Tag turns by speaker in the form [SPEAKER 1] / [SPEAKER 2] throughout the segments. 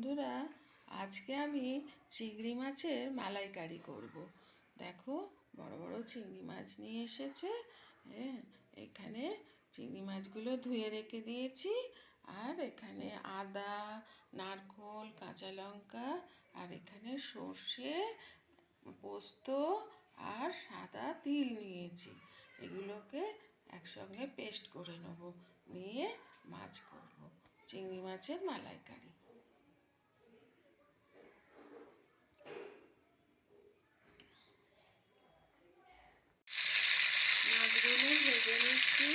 [SPEAKER 1] বন্ধুরা, আজকে আমি চিংড়ি মাছের মালাইকারি করব। দেখো, বড় বড় চিংড়ি মাছ নিয়ে এসেছে। হ্যাঁ, এখানে চিংড়ি মাছগুলো ধুয়ে রেখে দিয়েছি। আর এখানে আদা, নারকোল, কাঁচা লঙ্কা, আর এখানে সর্ষে, পোস্ত আর সাদা তিল নিয়েছি। এগুলোকে একসঙ্গে পেস্ট করে নেব, নিয়ে মাছ করব, চিংড়ি মাছের মালাইকারি। মাছগুলো ভেজে নিচ্ছি,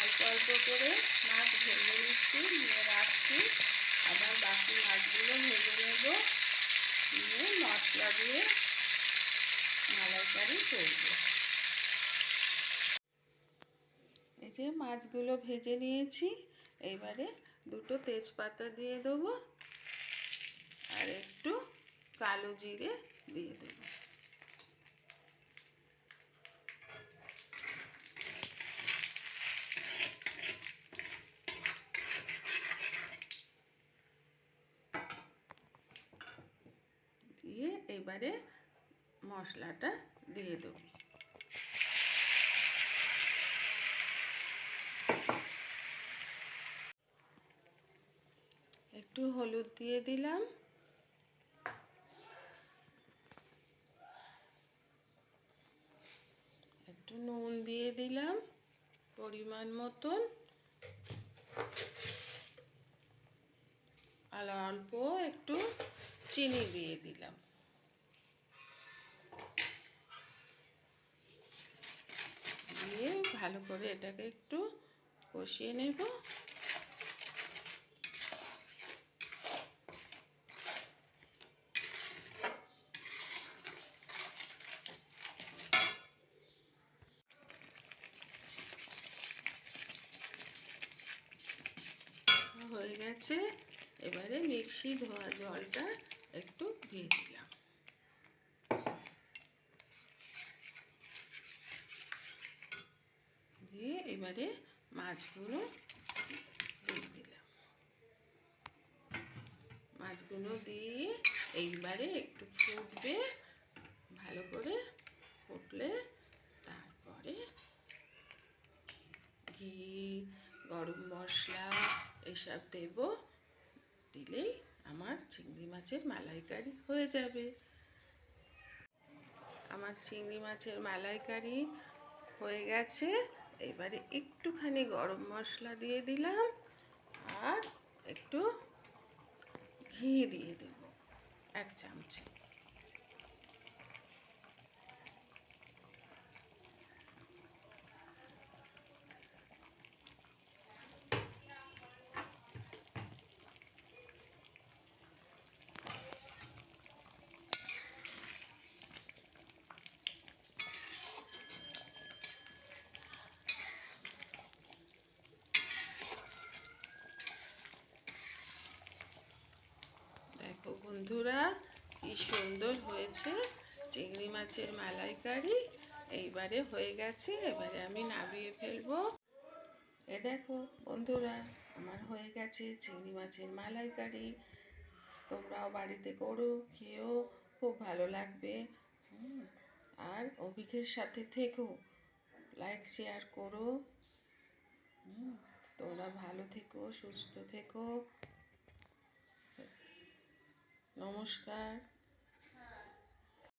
[SPEAKER 1] অল্প অল্প করে মাছ ভেজে নিচ্ছি, নিয়ে রাখছি। আবার বাকি মাছগুলো ভেজে নেব, নিয়ে মশলা দিয়ে মালাইকারি করব। এই যে মাছগুলো ভেজে নিয়েছি, এইবারে দুটো তেজপাতা দিয়ে দেবো আর একটু কালো জিরে দিয়ে দেবো। দিয়ে এবারে মশলাটা দিয়ে দেবো। একটু হলুদ দিয়ে দিলাম, একটু নুন দিয়ে দিলাম পরিমাণ মতন, আর অল্প একটু চিনি দিয়ে দিলাম। দিয়ে ভালো করে এটাকে একটু কষিয়ে নেব। হয়ে গেছে, এবারে মিক্সি ধোয়া জলটা একটু দিয়ে দিলাম। দিয়ে এবারে মাছগুলো দিয়ে দিলাম। মাছগুলো দিয়ে এইবারে একটু ফুটবে, ভালো করে ফুটলে তারপরে ঘি, গরম মশলা এসব দেব। দিলেই আমার চিংড়ি মাছের মালাইকারি হয়ে যাবে। আমার চিংড়ি মাছের মালাইকারি হয়ে গেছে। এবারে একটুখানি গরম মশলা দিয়ে দিলাম আর একটু ঘি দিয়ে দেব 1 চামচে। দেখো বন্ধুরা, কি সুন্দর হয়েছে চিংড়ি মাছের মালাইকারি। এইবারে হয়ে গেছে, এবারে আমি নামিয়ে ফেলবো। দেখো বন্ধুরা, আমার হয়ে গেছে চিংড়ি মাছের মালাইকারি। তোমরাও বাড়িতে করো, খেয়েও খুব ভালো লাগবে। আর অভিকের সাথে থেকো, লাইক শেয়ার করো। তোমরা ভালো থেকো, সুস্থ থেকো। নমস্কার।